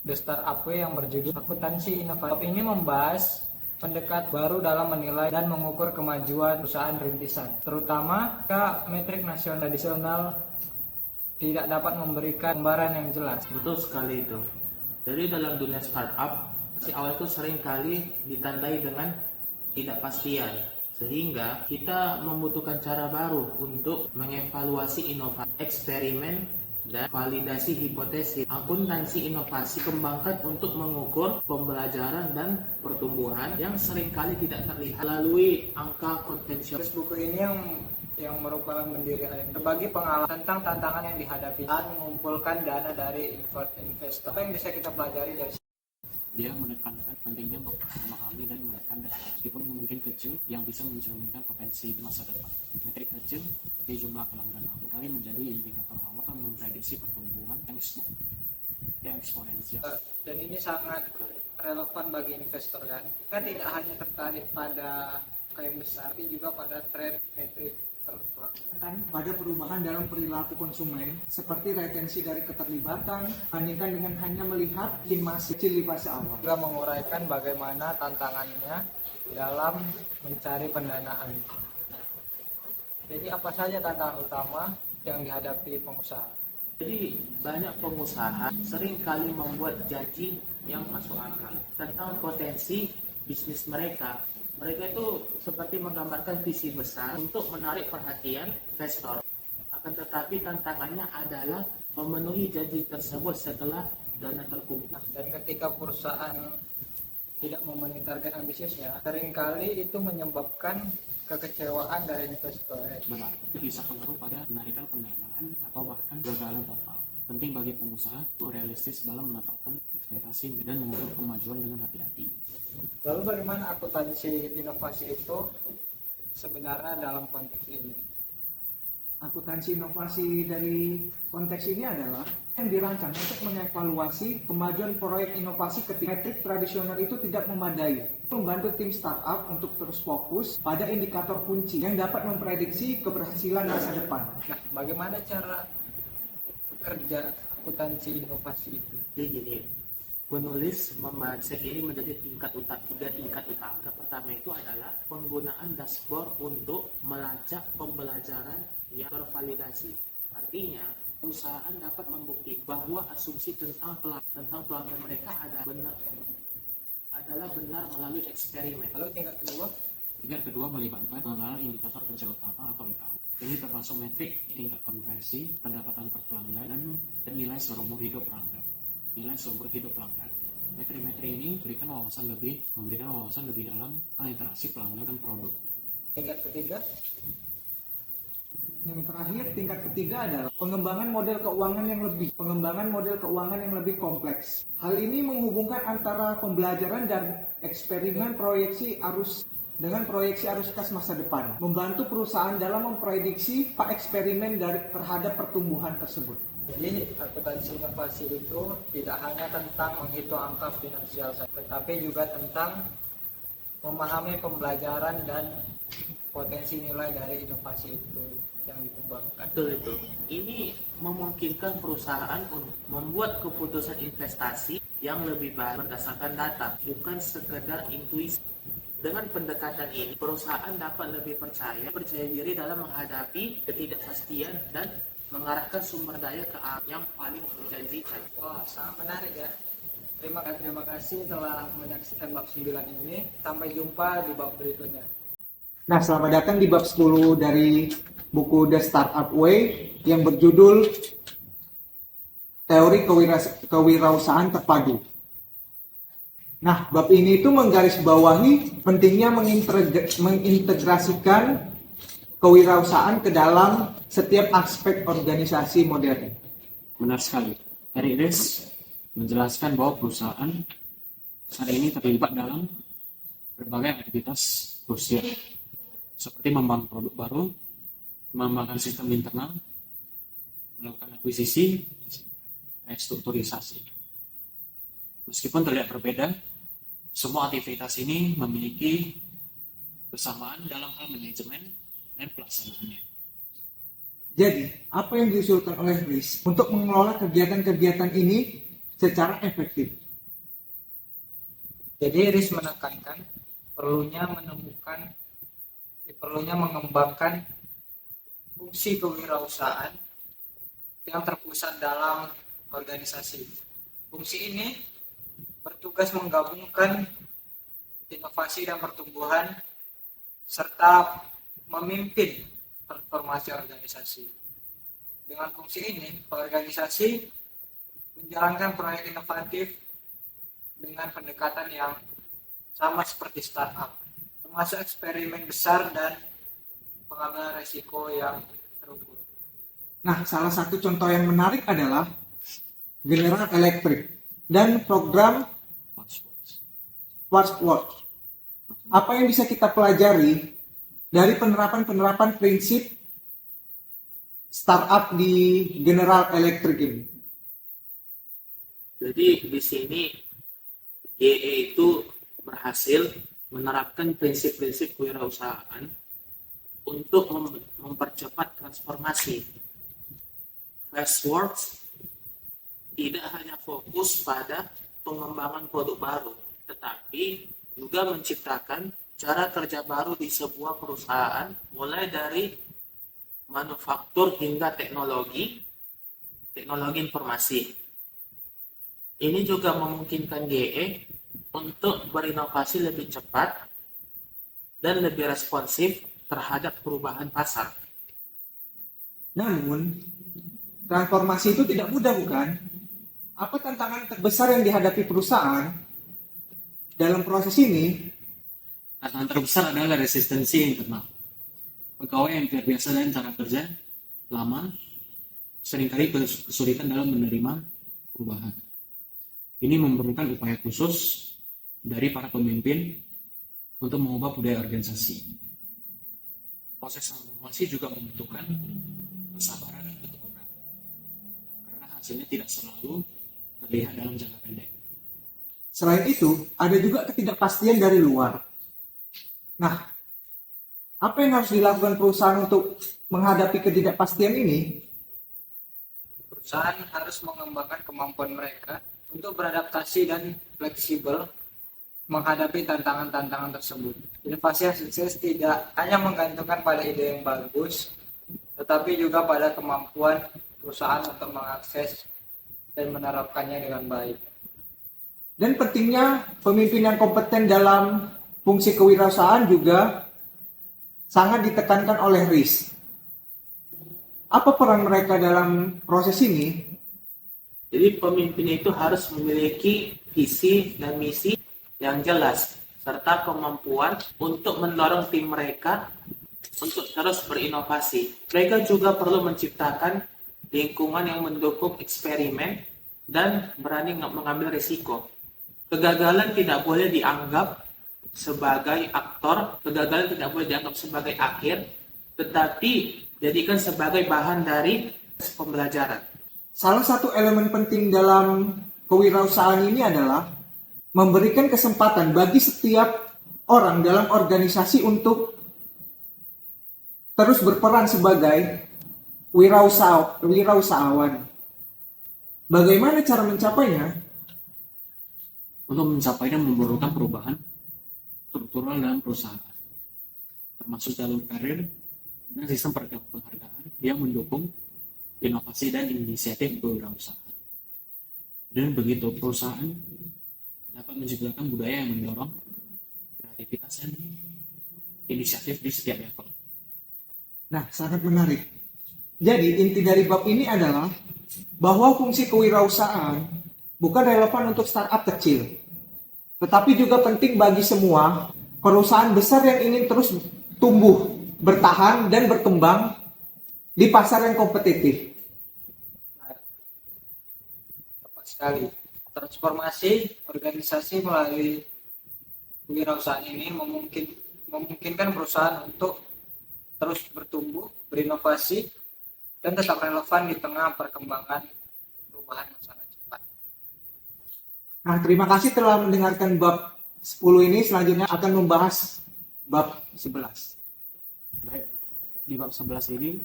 The Startup Way yang berjudul Akuntansi Inovatif. Bab ini membahas pendekat baru dalam menilai dan mengukur kemajuan perusahaan rintisan, terutama ke metrik nasional tradisional tidak dapat memberikan gambaran yang jelas. Betul sekali itu. Jadi dalam dunia startup, si awal itu sering kali ditandai dengan ketidakpastian. Sehingga kita membutuhkan cara baru untuk mengevaluasi inovasi, eksperimen, dan validasi hipotesis. Akuntansi inovasi kembangkan untuk mengukur pembelajaran dan pertumbuhan yang seringkali tidak terlihat melalui angka konvensional. Terus buku ini yang merupakan pendiri berbagi pengalaman tentang tantangan yang dihadapi saat mengumpulkan dana dari investor. Apa yang bisa kita pelajari dari Dia menekankan pentingnya memahami dan menekan data, meskipun mungkin kecil, yang bisa mencerminkan potensi di masa depan. Metrik kecil di jumlah pelanggan kali menjadi indikator awal yang memprediksi pertumbuhan yang eksponensial. Dan ini sangat relevan bagi investor kan? Kita tidak hanya tertarik pada klaim besar, tapi juga pada tren metrik Kan pada perubahan dalam perilaku konsumen seperti retensi dari keterlibatan bandingkan dengan hanya melihat masih kecil di fase awal. juga menguraikan bagaimana tantangannya dalam mencari pendanaan. Jadi apa saja tantangan utama yang dihadapi pengusaha? Jadi banyak pengusaha seringkali membuat janji yang masuk akal tentang potensi bisnis mereka. Mereka itu seperti menggambarkan visi besar untuk menarik perhatian investor. Akan tetapi tantangannya adalah memenuhi janji tersebut setelah dana terkumpul. Dan ketika perusahaan tidak memenuhi target ambisiusnya, seringkali itu menyebabkan kekecewaan dari investor. Benar, bisa pengaruh pada penarikan pendanaan atau bahkan kegagalan total. Penting bagi pengusaha untuk realistis dalam menetapkan ekspektasi dan mengukur kemajuan dengan hati-hati. Lalu bagaimana akuntansi inovasi itu sebenarnya dalam konteks ini? Akuntansi inovasi dari konteks ini adalah yang dirancang untuk mengevaluasi kemajuan proyek inovasi ketika metrik tradisional itu tidak memadai. Membantu tim startup untuk terus fokus pada indikator kunci yang dapat memprediksi keberhasilan masa depan. Nah, bagaimana cara kerja akuntansi inovasi itu? Jadi penulis membahas ini menjadi tiga tingkat utama. Pertama itu adalah penggunaan dashboard untuk melacak pembelajaran yang tervalidasi. Artinya, perusahaan dapat membuktikan bahwa asumsi tentang pelanggan mereka adalah benar melalui eksperimen. Lalu tingkat kedua? Tingkat kedua melibatkan pengenalan indikator kerja utama atau IKU. Ini termasuk metrik tingkat konversi, pendapatan per pelanggan, dan nilai seumur hidup pelanggan. Metri-metri ini memberikan wawasan lebih dalam tentang interaksi pelanggan dan produk. Tingkat ketiga? Yang terakhir, tingkat ketiga adalah pengembangan model keuangan yang lebih kompleks. Hal ini menghubungkan antara pembelajaran dan eksperimen proyeksi arus kas masa depan, membantu perusahaan dalam memprediksi eksperimen terhadap pertumbuhan tersebut. Jadi akuntansi inovasi itu tidak hanya tentang menghitung angka finansial saja, tetapi juga tentang memahami pembelajaran dan potensi nilai dari inovasi itu yang dikembangkan. Betul itu. Ini memungkinkan perusahaan untuk membuat keputusan investasi yang lebih baik berdasarkan data, bukan sekedar intuisi. Dengan pendekatan ini, perusahaan dapat lebih percaya diri dalam menghadapi ketidakpastian dan mengarahkan sumber daya ke arah yang paling menjanjikan. Wah, sangat menarik ya. Terima kasih telah menyaksikan bab 9 ini. Sampai jumpa di bab berikutnya. Nah, selamat datang di bab 10 dari buku The Startup Way yang berjudul Teori Kewirausahaan Terpadu. Nah, bab ini itu menggarisbawahi pentingnya mengintegrasikan kewirausahaan ke dalam setiap aspek organisasi modern. Benar sekali. Eric Ries menjelaskan bahwa perusahaan saat ini terlibat dalam berbagai aktivitas krusial, seperti membangun produk baru, mengembangkan sistem internal, melakukan akuisisi, restrukturisasi. Meskipun terlihat berbeda, semua aktivitas ini memiliki kesamaan dalam hal manajemen dan pelaksanaannya. Jadi, apa yang diusulkan oleh Ries untuk mengelola kegiatan-kegiatan ini secara efektif? Jadi Ries menekankan perlunya mengembangkan fungsi kewirausahaan yang terpusat dalam organisasi. Fungsi ini bertugas menggabungkan inovasi dan pertumbuhan serta memimpin transformasi organisasi. Dengan fungsi ini, organisasi menjalankan proyek inovatif dengan pendekatan yang sama seperti startup, termasuk eksperimen besar dan pengambilan resiko yang terukur. Nah, salah satu contoh yang menarik adalah General Electric dan program Quartzworks. Apa yang bisa kita pelajari dari penerapan prinsip startup di General Electric ini? Jadi di sini GE itu berhasil menerapkan prinsip-prinsip kewirausahaan untuk mempercepat transformasi. Fastworks tidak hanya fokus pada pengembangan produk baru, tetapi juga menciptakan cara kerja baru di sebuah perusahaan, mulai dari manufaktur hingga teknologi informasi. Ini juga memungkinkan GE untuk berinovasi lebih cepat dan lebih responsif terhadap perubahan pasar. Namun, transformasi itu tidak mudah, bukan? Apa tantangan terbesar yang dihadapi perusahaan dalam proses ini? Tantangan terbesar adalah resistensi internal. Pegawai yang terbiasa dengan cara kerja lama seringkali kesulitan dalam menerima perubahan. Ini memerlukan upaya khusus dari para pemimpin untuk mengubah budaya organisasi. Proses transformasi juga membutuhkan kesabaran dan ketekunan, karena hasilnya tidak selalu terlihat dalam jangka pendek. Selain itu, ada juga ketidakpastian dari luar. Nah, apa yang harus dilakukan perusahaan untuk menghadapi ketidakpastian ini? Perusahaan harus mengembangkan kemampuan mereka untuk beradaptasi dan fleksibel menghadapi tantangan-tantangan tersebut. Inovasi yang sukses tidak hanya menggantungkan pada ide yang bagus, tetapi juga pada kemampuan perusahaan untuk mengakses dan menerapkannya dengan baik. Dan pentingnya pemimpin yang kompeten dalam fungsi kewirausahaan juga sangat ditekankan oleh RIS. Apa peran mereka dalam proses ini? Jadi pemimpin itu harus memiliki visi dan misi yang jelas, serta kemampuan untuk mendorong tim mereka untuk terus berinovasi. Mereka juga perlu menciptakan lingkungan yang mendukung eksperimen dan berani mengambil risiko. Kegagalan tidak boleh dianggap sebagai aktor, kegagalan tidak boleh dianggap sebagai akhir, tetapi jadikan sebagai bahan dari pembelajaran. Salah satu elemen penting dalam kewirausahaan ini adalah memberikan kesempatan bagi setiap orang dalam organisasi untuk terus berperan sebagai wirausahawan. Bagaimana cara mencapainya? Untuk mencapainya memerlukan perubahan struktural dalam perusahaan, termasuk jalur karir dan sistem penghargaan yang mendukung inovasi dan inisiatif kewirausahaan. Dan begitu perusahaan dapat menciptakan budaya yang mendorong kreativitas dan inisiatif di setiap level. Nah, sangat menarik. Jadi, inti dari bab ini adalah bahwa fungsi kewirausahaan bukan relevan untuk startup kecil, tetapi juga penting bagi semua perusahaan besar yang ingin terus tumbuh, bertahan, dan berkembang di pasar yang kompetitif. Tepat sekali. Transformasi organisasi melalui kewirausahaan ini memungkinkan perusahaan untuk terus bertumbuh, berinovasi, dan tetap relevan di tengah perkembangan perubahan yang sangat cepat. Nah, terima kasih telah mendengarkan bab 10 ini. Selanjutnya akan membahas bab 11. Baik, di bab 11 ini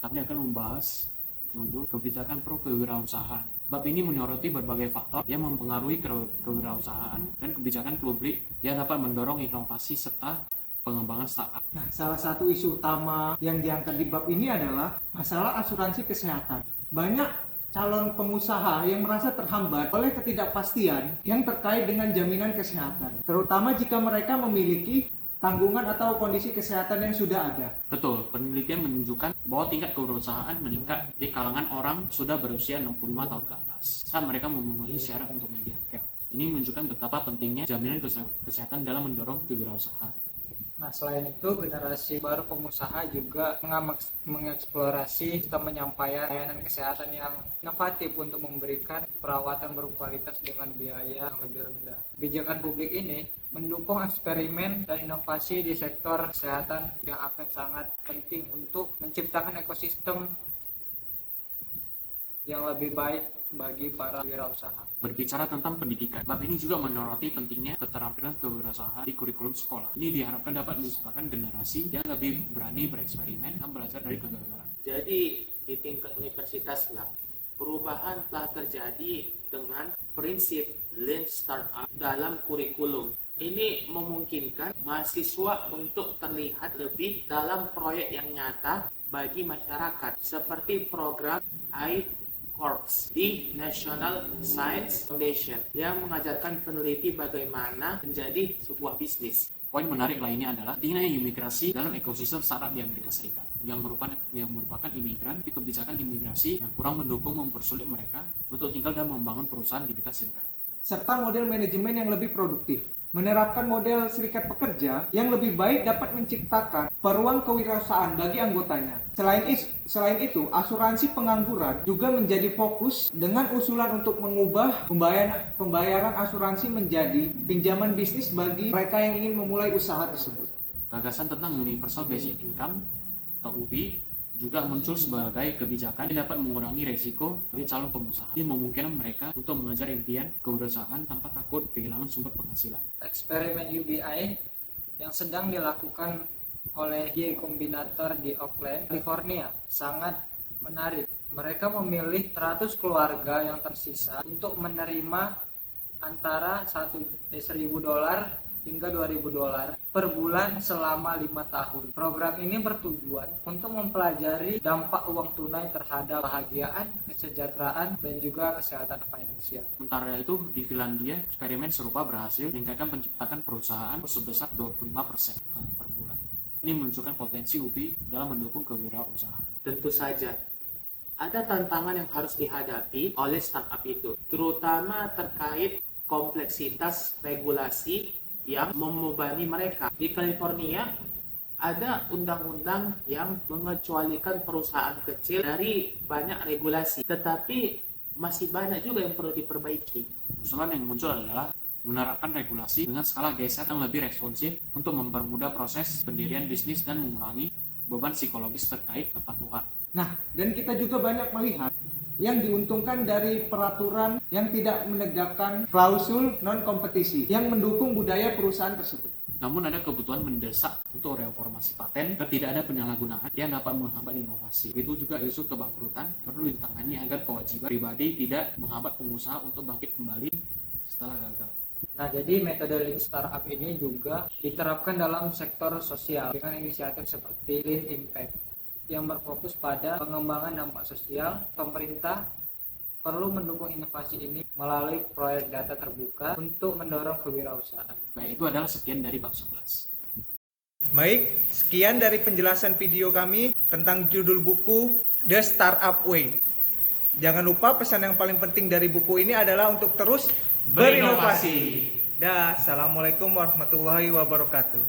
kami akan membahas tentang kebijakan pro kewirausahaan. Bab ini menyoroti berbagai faktor yang mempengaruhi kewirausahaan dan kebijakan publik yang dapat mendorong inovasi serta pengembangan startup. Nah, salah satu isu utama yang diangkat di bab ini adalah masalah asuransi kesehatan. banyak calon pengusaha yang merasa terhambat oleh ketidakpastian yang terkait dengan jaminan kesehatan, terutama jika mereka memiliki tanggungan atau kondisi kesehatan yang sudah ada. Betul, penelitian menunjukkan bahwa tingkat kewirausahaan meningkat di kalangan orang sudah berusia 65 tahun ke atas saat mereka memenuhi syarat untuk Medicare. Ini menunjukkan betapa pentingnya jaminan kesehatan dalam mendorong kewirausahaan. Nah, selain itu, generasi baru pengusaha juga mengeksplorasi sistem penyampaian layanan kesehatan yang inovatif untuk memberikan perawatan berkualitas dengan biaya yang lebih rendah. Kebijakan publik ini mendukung eksperimen dan inovasi di sektor kesehatan yang akan sangat penting untuk menciptakan ekosistem yang lebih baik bagi para wirausaha. Berbicara tentang pendidikan, bab ini juga menyoroti pentingnya keterampilan kewirausahaan di kurikulum sekolah. Ini diharapkan dapat menciptakan generasi yang lebih berani bereksperimen dan belajar dari kegagalan. Jadi di tingkat universitas lah, perubahan telah terjadi dengan prinsip Lean Startup dalam kurikulum. Ini memungkinkan mahasiswa untuk terlihat lebih dalam proyek yang nyata bagi masyarakat, seperti program iCorps di National Science Foundation yang mengajarkan peneliti bagaimana menjadi sebuah bisnis. Poin menarik lainnya adalah tingginya imigrasi dalam ekosistem startup di Amerika Serikat yang merupakan imigran, tapi kebijakan imigrasi yang kurang mendukung mempersulit mereka untuk tinggal dan membangun perusahaan di Amerika Serikat. Serta model manajemen yang lebih produktif. Menerapkan model serikat pekerja yang lebih baik dapat menciptakan peluang kewirausahaan bagi anggotanya. Selain itu, asuransi pengangguran juga menjadi fokus dengan usulan untuk mengubah pembayaran asuransi menjadi pinjaman bisnis bagi mereka yang ingin memulai usaha tersebut. Gagasan tentang Universal Basic Income atau UBI juga muncul sebagai kebijakan yang dapat mengurangi resiko bagi calon pengusaha yang memungkinkan mereka untuk mengejar impian kewirausahaan tanpa takut kehilangan sumber penghasilan. Eksperimen UBI yang sedang dilakukan oleh Y Combinator di Oakland, California sangat menarik. Mereka memilih 100 keluarga yang tersisa untuk menerima antara $1.000 hingga $2.000 per bulan selama 5 tahun. Program ini bertujuan untuk mempelajari dampak uang tunai terhadap kebahagiaan, kesejahteraan, dan juga kesehatan finansial. Sementara itu, di Finlandia, eksperimen serupa berhasil meningkatkan penciptakan perusahaan sebesar 25% per bulan. Ini menunjukkan potensi UBI dalam mendukung kewirausahaan. Tentu saja, ada tantangan yang harus dihadapi oleh startup itu, terutama terkait kompleksitas regulasi yang membebani mereka. Di California ada undang-undang yang mengecualikan perusahaan kecil dari banyak regulasi, tetapi masih banyak juga yang perlu diperbaiki. Usulan yang muncul adalah menerapkan regulasi dengan skala geser yang lebih responsif untuk mempermudah proses pendirian bisnis dan mengurangi beban psikologis terkait kepatuhan. Nah, dan kita juga banyak melihat yang diuntungkan dari peraturan yang tidak menegakkan klausul non-kompetisi yang mendukung budaya perusahaan tersebut. Namun ada kebutuhan mendesak untuk reformasi paten dan tidak ada penyalahgunaan yang dapat menghambat inovasi. Itu juga isu kebangkrutan perlu ditangani agar kewajiban pribadi tidak menghambat pengusaha untuk bangkit kembali setelah gagal. Nah, jadi metode Lean Startup ini juga diterapkan dalam sektor sosial dengan inisiatif seperti Lean Impact yang berfokus pada pengembangan dampak sosial. Pemerintah perlu mendukung inovasi ini melalui proyek data terbuka untuk mendorong kewirausahaan. Baik, itu adalah sekian dari bab 11. Baik, sekian dari penjelasan video kami tentang judul buku The Startup Way. Jangan lupa pesan yang paling penting dari buku ini adalah untuk terus berinovasi. Dah, assalamualaikum warahmatullahi wabarakatuh.